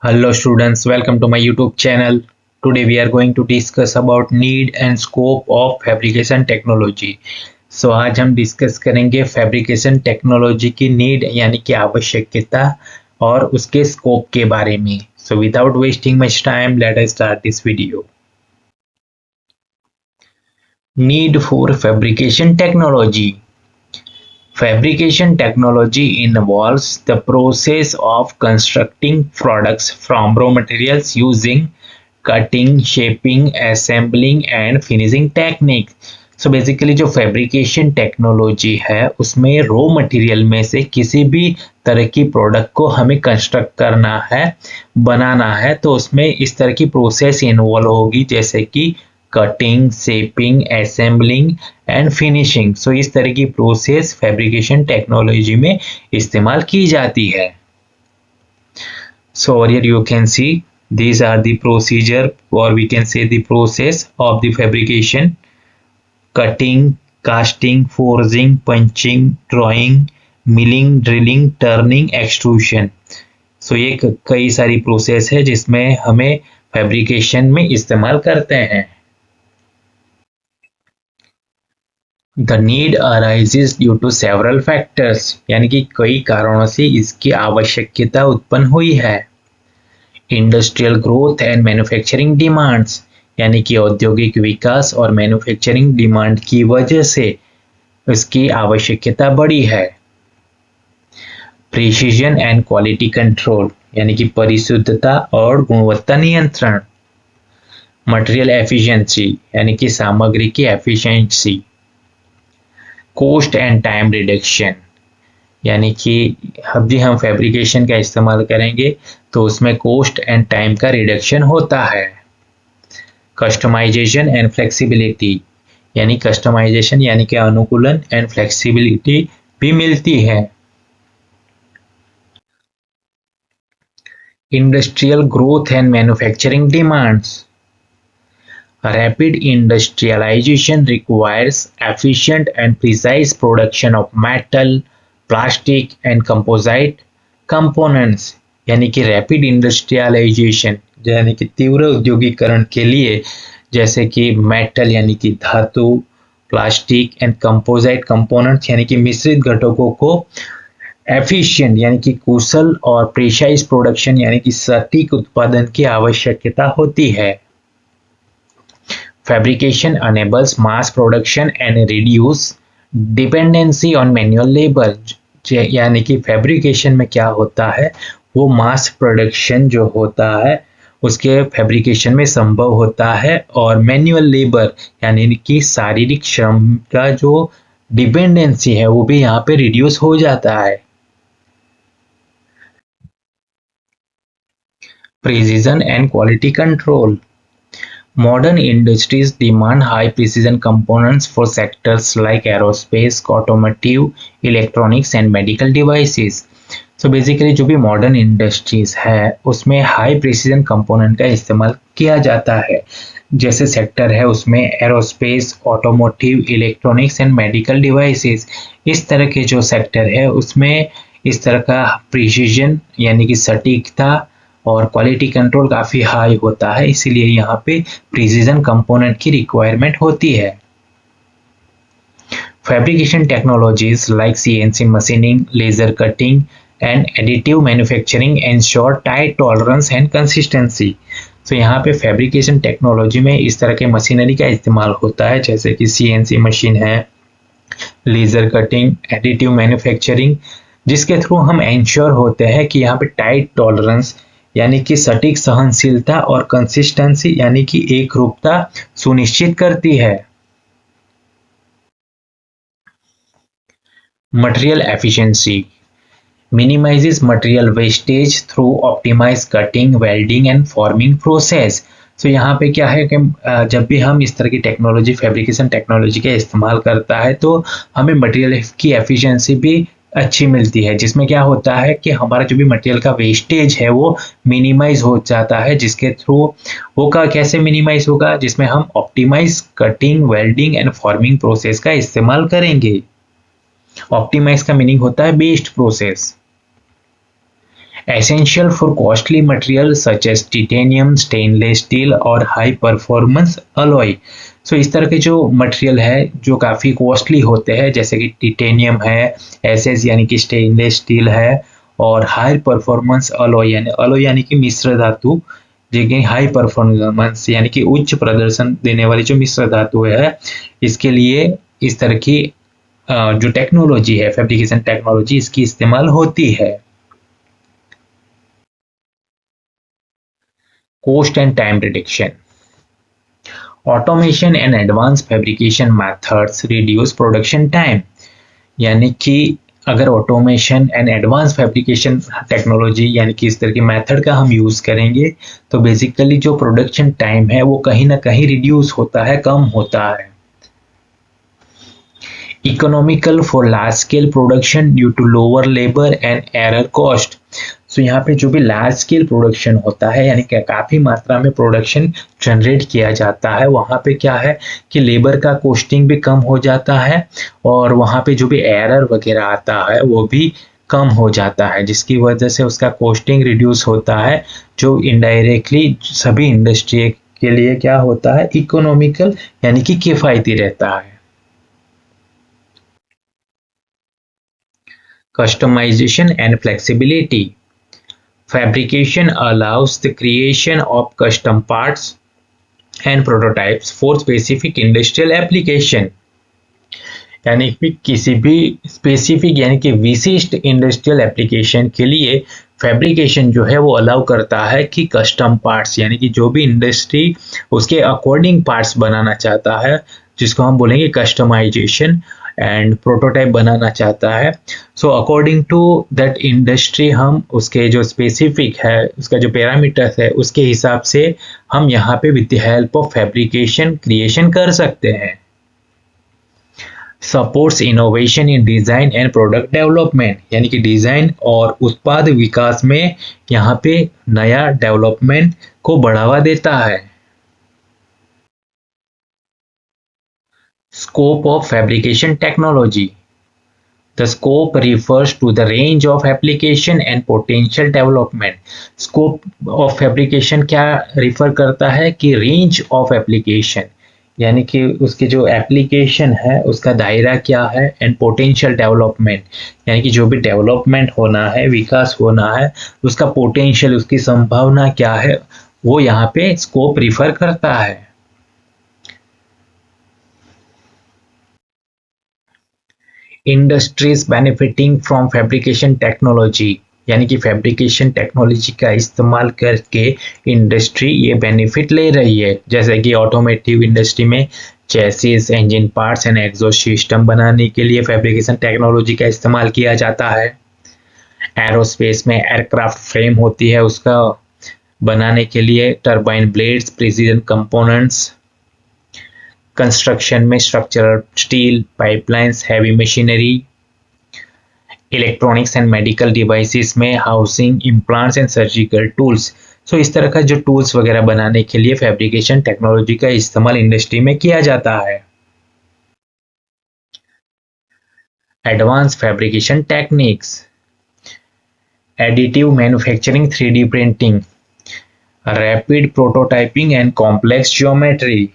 Hello students, welcome to my YouTube channel. Today we are going to discuss about need and scope of fabrication technology. So आज हम discuss करेंगे fabrication technology की need यानी कि आवश्यकता और उसके स्कोप के बारे में. So without wasting much time, let us start this video. Need for fabrication technology. Fabrication technology involves the process of constructing products from raw materials using cutting, shaping, assembling and finishing techniques. So basically जो fabrication technology है उसमें raw material में से किसी भी तरह की product को हमें कंस्ट्रक्ट करना है, बनाना है, तो उसमें इस तरह की प्रोसेस इन्वॉल्व होगी जैसे कि cutting, shaping, assembling and finishing. So इस तरह की प्रोसेस फैब्रिकेशन टेक्नोलॉजी में इस्तेमाल की जाती है. So here you can see these are the procedure or we can say the process of the fabrication: cutting, casting, forging, punching, drawing, milling, drilling, turning, extrusion. सो ये कई सारी प्रोसेस है जिसमें हमें फैब्रिकेशन में इस्तेमाल करते हैं. The need arises due to several factors, यानी कि कई कारणों से इसकी आवश्यकता उत्पन्न हुई है. Industrial growth and manufacturing demands, यानी कि औद्योगिक विकास और मैन्युफैक्चरिंग डिमांड की वजह से इसकी आवश्यकता बढ़ी है. प्रिसीजन एंड क्वालिटी कंट्रोल, यानी कि परिशुद्धता और गुणवत्ता नियंत्रण. मटेरियल एफिशिएंसी, यानी कि सामग्री की efficiency. Cost and time reduction, यानी कि अब भी हम फैब्रिकेशन का इस्तेमाल करेंगे तो उसमें कॉस्ट एंड टाइम का रिडक्शन होता है. कस्टमाइजेशन एंड फ्लेक्सिबिलिटी, यानी कस्टमाइजेशन यानी कि अनुकूलन एंड फ्लेक्सिबिलिटी भी मिलती है. Industrial growth and manufacturing demands. Rapid industrialization requires efficient and precise production of metal, plastic and composite components. यानी कि रैपिड इंडस्ट्रियलाइजेशन यानी कि तीव्र औद्योगिकरण के लिए जैसे कि मेटल यानी कि धातु, प्लास्टिक एंड कंपोजिट कंपोनेंट्स यानी कि मिश्रित घटकों को एफिशिएंट यानी कि कुशल और प्रिसाइज प्रोडक्शन यानी कि सटीक उत्पादन की आवश्यकता होती है. Fabrication enables mass production and reduce dependency on manual labor. यानी कि फैब्रिकेशन में क्या होता है, वो मास प्रोडक्शन जो होता है उसके फैब्रिकेशन में संभव होता है और मैनुअल लेबर यानी कि शारीरिक श्रम का जो डिपेंडेंसी है वो भी यहाँ पे रिड्यूस हो जाता है. Precision and quality control. Modern industries demand high precision components for sectors like aerospace, automotive, electronics and medical devices. So basically जो भी मॉडर्न इंडस्ट्रीज है उसमें हाई प्रिसीजन कंपोनेंट का इस्तेमाल किया जाता है. जैसे सेक्टर है उसमें aerospace, automotive, electronics and medical devices. इस तरह के जो सेक्टर है उसमें इस तरह का प्रिसीजन यानी कि सटीकता और क्वालिटी कंट्रोल काफ़ी हाई होता है, इसीलिए यहाँ पे प्रिसीजन कंपोनेंट की रिक्वायरमेंट होती है. Fabrication technologies like CNC machining, laser cutting and additive manufacturing ensure tight tolerance and consistency. तो यहाँ पे फैब्रिकेशन टेक्नोलॉजी में इस तरह के मशीनरी का इस्तेमाल होता है जैसे कि CNC मशीन है, लेजर कटिंग, एडिटिव मैन्युफैक्चरिंग, जिसके थ्रू हम एंश्योर होते हैं कि यहाँ पे टाइट टॉलरेंस यानी कि सटीक सहनशीलता और कंसिस्टेंसी यानी कि एक रूपता सुनिश्चित करती है. Material efficiency minimises material wastage through optimise cutting, welding and forming process. तो यहाँ पे क्या है कि जब भी हम इस तरह की टेक्नोलॉजी फैब्रिकेशन टेक्नोलॉजी का इस्तेमाल करता है तो हमें मटेरियल की एफिशिएंसी भी अच्छी मिलती है, जिसमें क्या होता है कि हमारा जो भी मटेरियल का वेस्टेज है वो मिनिमाइज हो जाता है. जिसके थ्रू वो का कैसे मिनिमाइज होगा, जिसमें हम optimise cutting, welding and forming process का इस्तेमाल करेंगे. ऑप्टिमाइज का मीनिंग होता है best process. essential for costly materials such as titanium, stainless steel और high performance alloy। सो इस तरह के जो मटेरियल है जो काफ़ी कॉस्टली होते हैं, जैसे कि टिटेनियम है, एसएस यानी कि स्टेनलेस स्टील है, और हाई परफॉर्मेंस अलॉय यानी कि मिश्र धातु, जो हाई परफॉर्मेंस यानी कि उच्च प्रदर्शन देने वाली जो मिश्र धातु है, इसके लिए इस तरह की जो टेक्नोलॉजी है, फैब्रिकेशन टेक्नोलॉजी, इसकी इस्तेमाल होती है। Cost and time reduction. Automation and advance fabrication methods reduce production time, यानी कि अगर automation and advance fabrication technology यानी कि इस तरह के मेथड का हम यूज़ करेंगे तो बेसिकली जो प्रोडक्शन टाइम है वो कहीं ना कहीं रिड्यूस होता है, कम होता है। Economical for large scale production due to lower labour and error cost. So यहाँ पे जो भी लार्ज स्केल प्रोडक्शन होता है यानी कि काफ़ी मात्रा में प्रोडक्शन जनरेट किया जाता है, वहाँ पे क्या है कि लेबर का कॉस्टिंग भी कम हो जाता है और वहाँ पे जो भी एरर वगैरह आता है वो भी कम हो जाता है, जिसकी वजह से उसका कॉस्टिंग रिड्यूस होता है, जो इनडायरेक्टली सभी इंडस्ट्री के लिए क्या होता है, इकोनॉमिकल यानी कि किफ़ायती रहता है। Customization and flexibility. Fabrication allows the creation of custom parts and prototypes for specific industrial application. यानी कि किसी भी स्पेसिफिक यानी कि विशिष्ट इंडस्ट्रियल एप्लीकेशन के लिए फैब्रिकेशन जो है वो अलाउ करता है कि कस्टम पार्ट्स यानी कि जो भी इंडस्ट्री उसके अकॉर्डिंग पार्ट्स बनाना चाहता है, जिसको हम बोलेंगे कस्टमाइजेशन, एंड प्रोटोटाइप बनाना चाहता है। So according to that industry हम उसके जो स्पेसिफिक है, उसका जो पैरामीटर्स है, उसके हिसाब से हम यहाँ पे with the help of fabrication creation कर सकते हैं। Supports innovation in design and product development, यानी कि डिज़ाइन और उत्पाद विकास में यहाँ पे नया डेवलपमेंट को बढ़ावा देता है। Scope of fabrication technology. The scope refers to the range of application and potential development. Scope of fabrication क्या refer करता है कि range of application, यानी कि उसकी जो application है उसका दायरा क्या है, and potential development यानी कि जो भी development होना है, विकास होना है, उसका potential, उसकी संभावना क्या है, वो यहाँ पे scope refer करता है। Industries benefiting from fabrication technology, यानी कि फैब्रिकेशन टेक्नोलॉजी का इस्तेमाल करके इंडस्ट्री ये बेनिफिट ले रही है, जैसे कि ऑटोमेटिव इंडस्ट्री में chassis, engine parts and exhaust system बनाने के लिए फैब्रिकेशन टेक्नोलॉजी का इस्तेमाल किया जाता है। एरोस्पेस में एयरक्राफ्ट फ्रेम होती है, उसका बनाने के लिए turbine blades, precision components. Construction में structural steel, pipelines, heavy machinery. Electronics and medical devices में housing, implants and surgical tools. So इस तरह का जो टूल्स वगैरह बनाने के लिए फैब्रिकेशन टेक्नोलॉजी का इस्तेमाल इंडस्ट्री में किया जाता है। Advance fabrication techniques, additive manufacturing, 3D printing, rapid prototyping and complex geometry,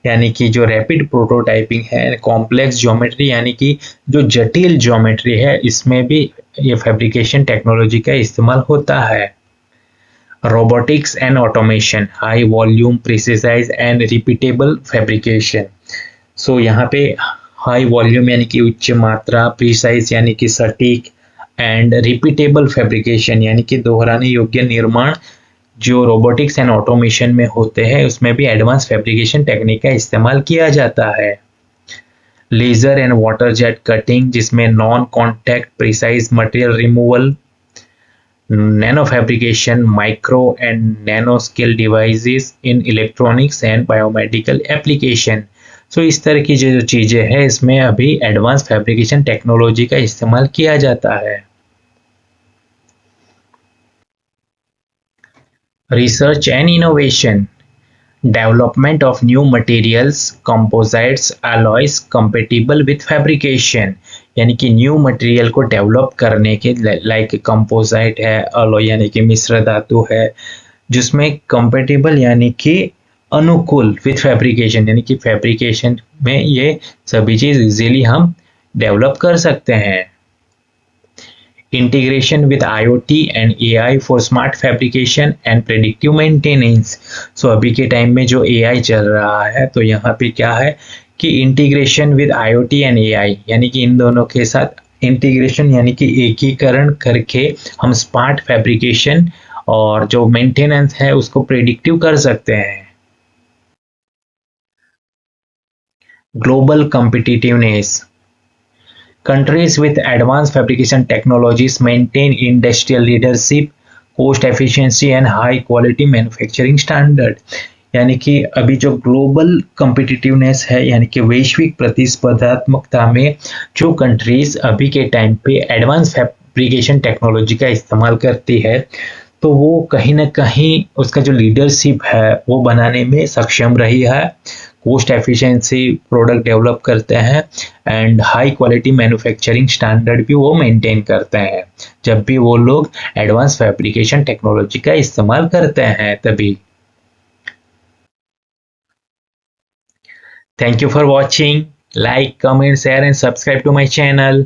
यानी कि जो रैपिड प्रोटोटाइपिंग है, कॉम्प्लेक्स ज्योमेट्री यानी कि जो जटिल ज्योमेट्री है, इसमें भी ये फैब्रिकेशन टेक्नोलॉजी का इस्तेमाल होता है। Robotics and automation, high volume, precise and repeatable fabrication. So यहाँ पे हाई वॉल्यूम यानी कि उच्च मात्रा, प्रिसाइज यानी कि सटीक, एंड रिपीटेबल फैब्रिकेशन यानी कि दोहराने योग्य निर्माण जो रोबोटिक्स एंड ऑटोमेशन में होते हैं, उसमें भी एडवांस फैब्रिकेशन टेक्निक का इस्तेमाल किया जाता है। Laser and water jet cutting, जिसमें non contact precise material removal. Nano fabrication, micro and nano scale devices in electronics and biomedical application. So इस तरह की जो चीज़ें हैं, इसमें अभी एडवांस फैब्रिकेशन टेक्नोलॉजी का इस्तेमाल किया जाता है। Research and innovation. Development of new materials, composites, alloys compatible with fabrication, यानी कि न्यू मटेरियल को डेवलप करने के लाइक कंपोजिट है, अलॉय यानी कि मिश्र धातु है, जिसमें कंपेटिबल यानी कि अनुकूल विथ फैब्रिकेशन, यानी कि फैब्रिकेशन में ये सभी चीज इजीली हम डेवलप कर सकते हैं। Integration with IoT and AI for smart fabrication and predictive maintenance. So अभी के टाइम में जो AI चल रहा है, तो यहाँ पे क्या है कि integration with IoT and AI, यानी कि इन दोनों के साथ इंटीग्रेशन यानी कि एकीकरण करके हम स्मार्ट फैब्रिकेशन और जो मेंटेनेंस है उसको प्रेडिक्टिव कर सकते हैं। Global competitiveness. Countries with advanced fabrication technologies maintain industrial leadership, cost efficiency and high quality manufacturing standard। यानी कि अभी जो ग्लोबल कॉम्पिटिटिवनेस है, यानी कि वैश्विक प्रतिस्पर्धात्मकता में जो कंट्रीज अभी के टाइम पे एडवांस फैब्रिकेशन टेक्नोलॉजी का इस्तेमाल करती है, तो वो कहीं ना कहीं उसका जो लीडरशिप है वो बनाने में सक्षम रही है, कोस्ट एफिशिएंसी प्रोडक्ट डेवलप करते हैं and high quality manufacturing standard भी वो मेंटेन करते हैं जब भी वो लोग एडवांस फैब्रिकेशन टेक्नोलॉजी का इस्तेमाल करते हैं तभी। Thank you for watching, like comment share and subscribe to my channel.